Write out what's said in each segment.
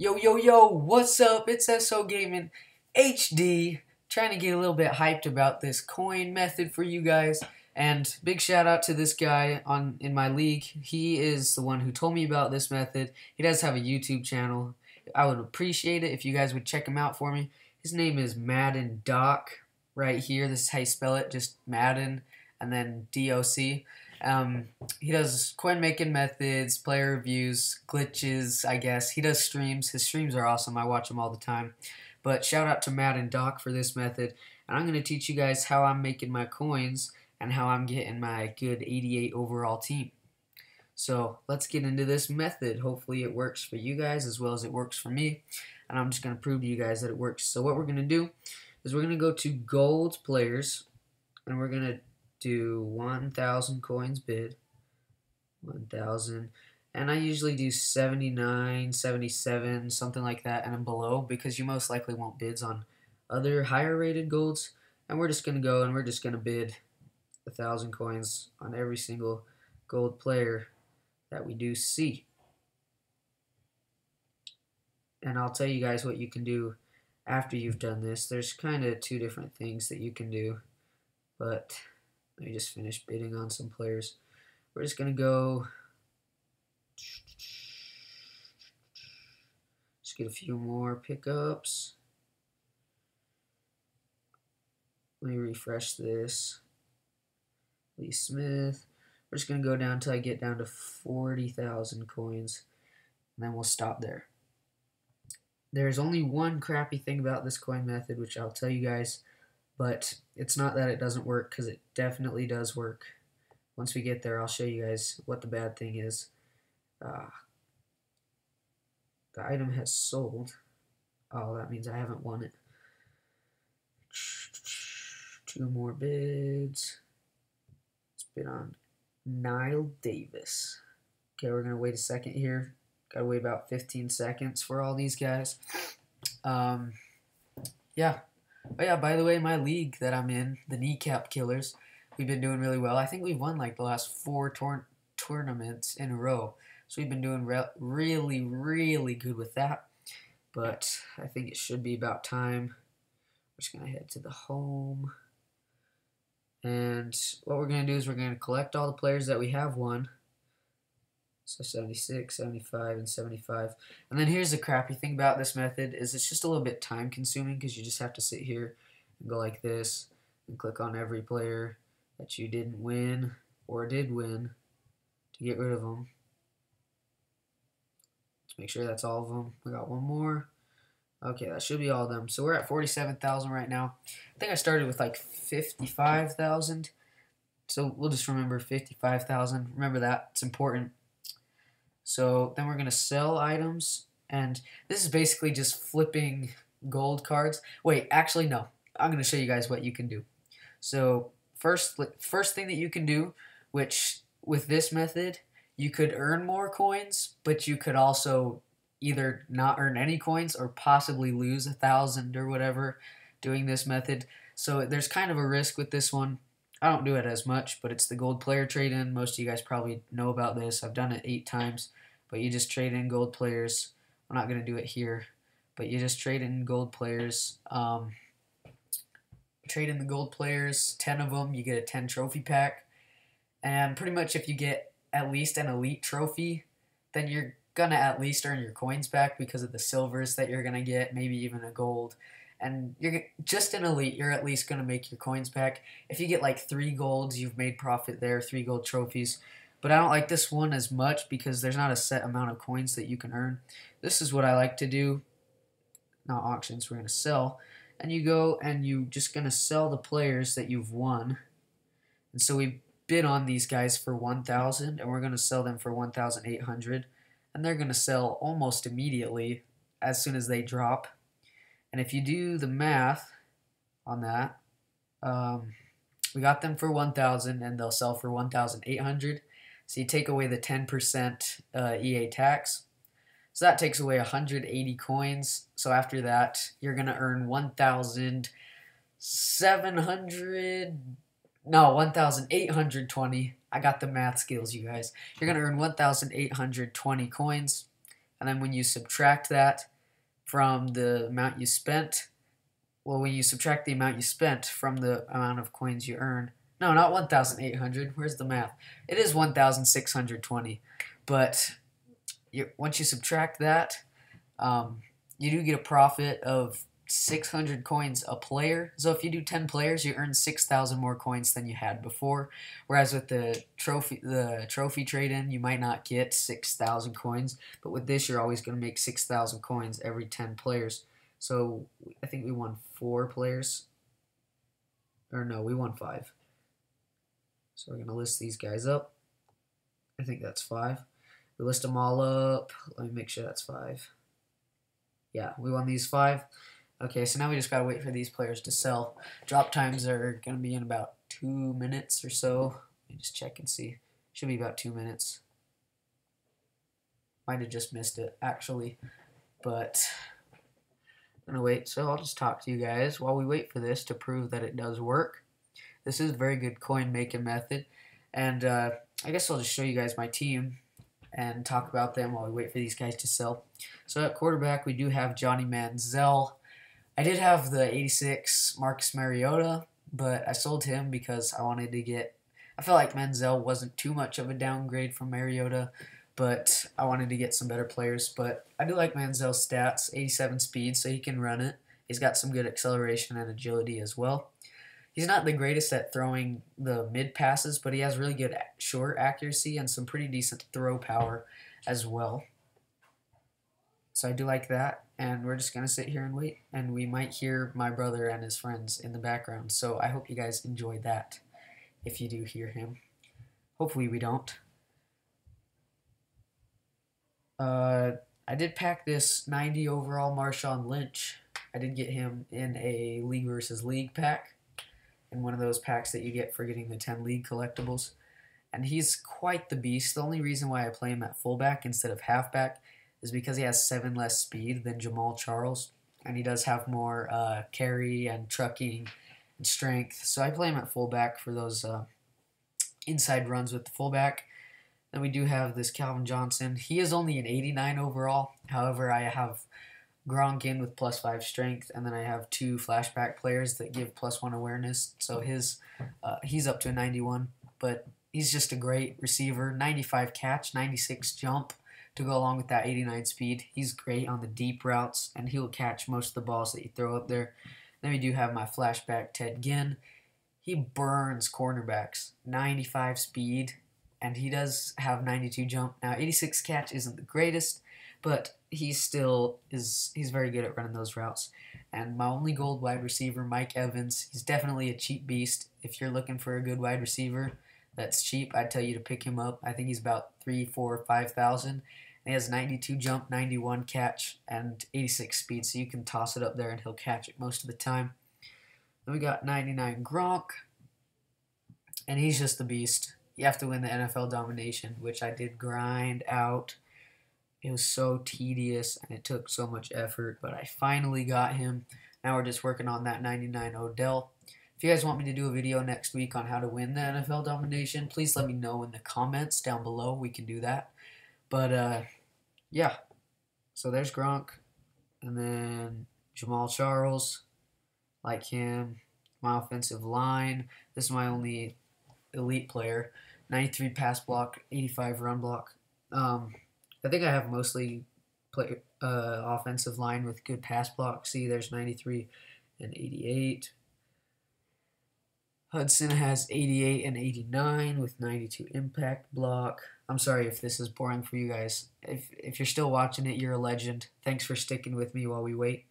Yo, yo, yo, what's up? It's SO Gaming HD, trying to get a little bit hyped about this coin method for you guys. And big shout out to this guy in my league. He is the one who told me about this method. He does have a YouTube channel. I would appreciate it if you guys would check him out for me. His name is Madden Doc, right here. This is how you spell it, just Madden and then DOC. He does coin making methods, player reviews, glitches, I guess. He does streams. His streams are awesome. I watch them all the time. But shout out to Matt and Doc for this method. And I'm going to teach you guys how I'm making my coins and how I'm getting my good 88 overall team. So let's get into this method. Hopefully it works for you guys as well as it works for me. And I'm just going to prove to you guys that it works. So what we're going to do is we're going to go to gold players and we're going to do 1,000 coins bid, 1,000, and I usually do 79, 77, something like that, and below, because you most likely won't bids on other higher rated golds. And we're just gonna go and we're just gonna bid 1,000 coins on every single gold player that we do see. And I'll tell you guys what you can do after you've done this. There's kind of two different things that you can do, but let me just finish bidding on some players. We're just going to go, just get a few more pickups. Let me refresh this. Lee Smith. We're just going to go down until I get down to 40,000 coins, and then we'll stop there. There's only one crappy thing about this coin method, which I'll tell you guys. But it's not that it doesn't work, because it definitely does work. Once we get there, I'll show you guys what the bad thing is. The item has sold. Oh, that means I haven't won it. Two more bids. Let's bid on Nile Davis. Okay, we're going to wait a second here. Got to wait about 15 seconds for all these guys. Yeah. Oh yeah, by the way, my league that I'm in, the Kneecap Killers, we've been doing really well. I think we've won like the last 4 tournaments in a row. So we've been doing really, really good with that. But I think it should be about time. We're just going to head to the home. And what we're going to do is we're going to collect all the players that we have won. So 76, 75, and 75. And then here's the crappy thing about this method is it's just a little bit time consuming because you just have to sit here and go like this and click on every player that you didn't win or did win to get rid of them. Let's make sure that's all of them. We got one more. Okay, that should be all of them. So we're at 47,000 right now. I think I started with like 55,000. So we'll just remember 55,000. Remember that. It's important. So then we're going to sell items, and this is basically just flipping gold cards. Wait, actually no. I'm going to show you guys what you can do. So first thing that you can do, which with this method, you could earn more coins, but you could also either not earn any coins or possibly lose 1,000 or whatever doing this method. So there's kind of a risk with this one. I don't do it as much, but it's the gold player trade-in. Most of you guys probably know about this. I've done it 8 times, but you just trade in gold players. I'm not going to do it here, but you just trade in gold players. Trade in the gold players, 10 of them, you get a 10 trophy pack. And pretty much if you get at least an elite trophy, then you're going to at least earn your coins back because of the silvers that you're going to get, maybe even a gold. And you're just an elite, you're at least going to make your coins back. If you get like 3 golds, you've made profit there, 3 gold trophies. But I don't like this one as much because there's not a set amount of coins that you can earn. This is what I like to do. Not auctions, we're going to sell. And you go and you just going to sell the players that you've won. And so we bid on these guys for 1,000 and we're going to sell them for 1,800. And they're going to sell almost immediately as soon as they drop. And if you do the math on that, we got them for 1,000 and they'll sell for 1,800. So you take away the 10% EA tax. So that takes away 180 coins. So after that, you're going to earn 1,820. I got the math skills, you guys. You're going to earn 1,820 coins. And then when you subtract that, from the amount you spent. Well, when you subtract the amount you spent from the amount of coins you earn. No, not 1,800. Where's the math? It is 1,620. But once you subtract that, you do get a profit of 600 coins a player. So if you do 10 players, you earn 6,000 more coins than you had before. Whereas with the trophy trade-in, you might not get 6,000 coins. But with this, you're always going to make 6,000 coins every 10 players. So I think we won 4 players. Or no, we won 5. So we're going to list these guys up. I think that's 5. We list them all up. Let me make sure that's 5. Yeah, we won these 5. Okay, so now we just got to wait for these players to sell. Drop times are going to be in about 2 minutes or so. Let me just check and see. Should be about 2 minutes. Might have just missed it, actually. But I'm going to wait. So I'll just talk to you guys while we wait for this to prove that it does work. This is a very good coin making method. And I guess I'll just show you guys my team and talk about them while we wait for these guys to sell. So at quarterback, we do have Johnny Manziel. I did have the 86 Marcus Mariota, but I sold him because I wanted to get... I felt like Manziel wasn't too much of a downgrade from Mariota, but I wanted to get some better players. But I do like Manziel's stats, 87 speed, so he can run it. He's got some good acceleration and agility as well. He's not the greatest at throwing the mid passes, but he has really good short accuracy and some pretty decent throw power as well. So I do like that, and we're just going to sit here and wait, and we might hear my brother and his friends in the background. So I hope you guys enjoy that if you do hear him. Hopefully we don't. I did pack this 90 overall Marshawn Lynch. I did get him in a League versus League pack, in one of those packs that you get for getting the 10 league collectibles. And he's quite the beast. The only reason why I play him at fullback instead of halfback is because he has 7 less speed than Jamal Charles. And he does have more carry and trucking and strength. So I play him at fullback for those inside runs with the fullback. Then we do have this Calvin Johnson. He is only an 89 overall. However, I have Gronk in with +5 strength, and then I have 2 flashback players that give +1 awareness. So he's up to a 91, but he's just a great receiver. 95 catch, 96 jump to go along with that 89 speed. He's great on the deep routes, and he'll catch most of the balls that you throw up there. Then we do have my flashback Ted Ginn. He burns cornerbacks, 95 speed, and he does have 92 jump. Now, 86 catch isn't the greatest, but he's very good at running those routes. And my only gold wide receiver, Mike Evans, he's definitely a cheap beast. If you're looking for a good wide receiver that's cheap, I'd tell you to pick him up. I think he's about 3, 4, 5,000. He has 92 jump, 91 catch, and 86 speed, so you can toss it up there and he'll catch it most of the time. Then we got 99 Gronk, and he's just a beast. You have to win the NFL domination, which I did grind out. It was so tedious, and it took so much effort, but I finally got him. Now we're just working on that 99 Odell. If you guys want me to do a video next week on how to win the NFL domination, please let me know in the comments down below. We can do that. But, yeah. So there's Gronk. And then Jamal Charles. Like him. My offensive line. This is my only elite player. 93 pass block, 85 run block. I think I have mostly offensive line with good pass block. See, there's 93 and 88. Hudson has 88 and 89 with 92 impact block. I'm sorry if this is boring for you guys. If you're still watching it, you're a legend. Thanks for sticking with me while we wait.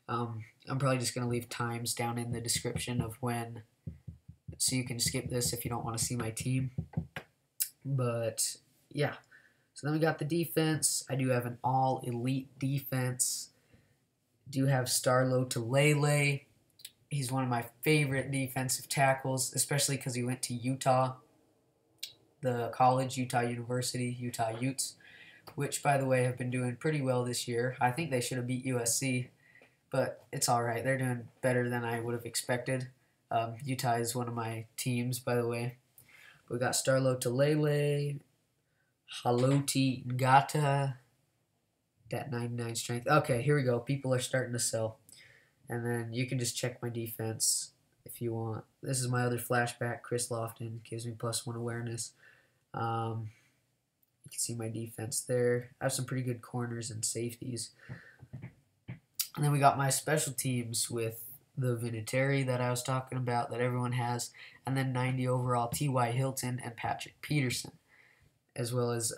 I'm probably just going to leave times down in the description of when, so you can skip this if you don't want to see my team. But, yeah. So then we got the defense. I do have an all-elite defense. Do have Starlo Tulele. He's one of my favorite defensive tackles, especially because he went to Utah, the college, Utah University, Utah Utes, which, by the way, have been doing pretty well this year. I think they should have beat USC, but it's all right. They're doing better than I would have expected. Utah is one of my teams, by the way. We got Starlo Tulele, Haloti Ngata, That 99 strength. Okay, here we go. People are starting to sell. And then you can just check my defense if you want. This is my other flashback. Chris Lofton gives me +1 awareness. You can see my defense there. I have some pretty good corners and safeties. And then we got my special teams with the Vinatieri that I was talking about that everyone has. And then 90 overall T.Y. Hilton and Patrick Peterson. As well as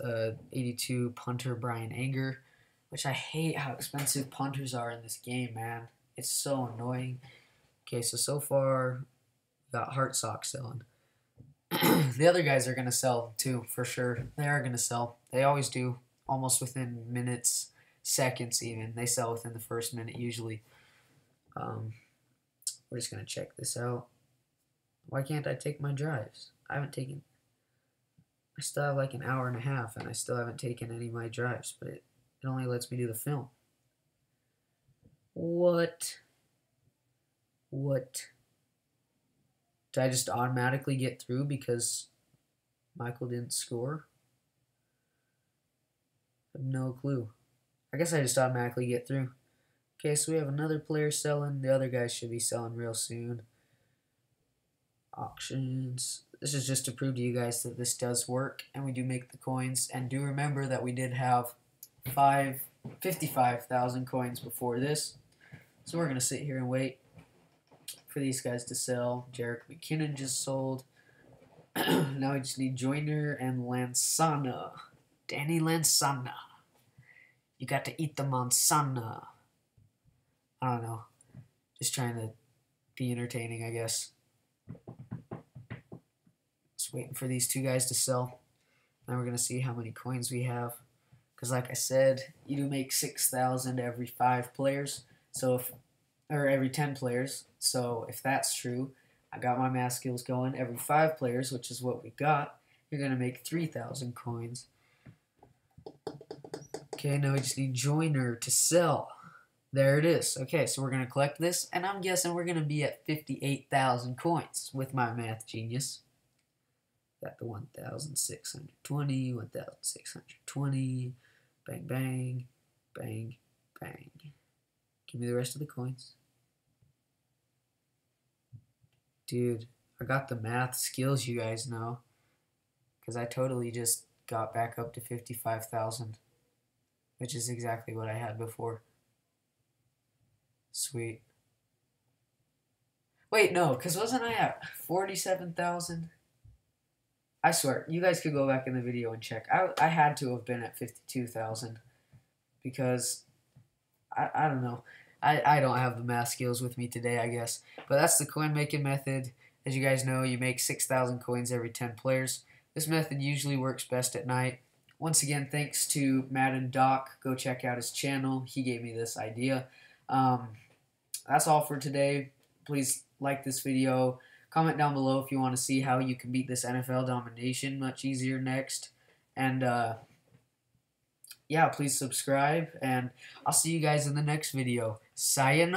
82 punter Brian Anger. Which I hate how expensive punters are in this game, man. It's so annoying. Okay, so far, we got Heart Sock selling. The other guys are going to sell too, for sure. They are going to sell. They always do, almost within minutes, seconds even. They sell within the first minute usually. We're just going to check this out. Why can't I take my drives? I still have like an hour and a half, and I still haven't taken any of my drives, but it only lets me do the film. What? Did I just automatically get through because Michael didn't score? I have no clue. I guess I just automatically get through. Okay, so we have another player selling. The other guys should be selling real soon. Auctions. This is just to prove to you guys that this does work and we do make the coins. And do remember that we did have 55,000 coins before this. So we're going to sit here and wait for these guys to sell. Jarek McKinnon just sold. Now we just need Joyner and Lansana. Danny Lansana. You got to eat the Mansana. I don't know. Just trying to be entertaining, I guess. Just waiting for these two guys to sell. Now we're going to see how many coins we have. Because like I said, you do make 6,000 every 5 players. Or every 10 players. So if that's true, I got my math skills going. Every 5 players, which is what we got, you're going to make 3,000 coins. Okay, now we just need Joyner to sell. There it is. Okay, so we're going to collect this, and I'm guessing we're going to be at 58,000 coins with my math genius. Got the 1,620, 1,620, bang, bang, bang, bang. Give me the rest of the coins. Dude, I got the math skills, you guys know. Because I totally just got back up to 55,000. Which is exactly what I had before. Sweet. Wait, no, because wasn't I at 47,000? I swear, you guys could go back in the video and check. I had to have been at 52,000. Because, I don't know. I don't have the math skills with me today, I guess. But that's the coin making method. As you guys know, you make 6,000 coins every 10 players. This method usually works best at night. Once again, thanks to Madden Doc. Go check out his channel. He gave me this idea. That's all for today. Please like this video. Comment down below if you want to see how you can beat this NFL domination much easier next. And, yeah, please subscribe. And I'll see you guys in the next video. Sayonara.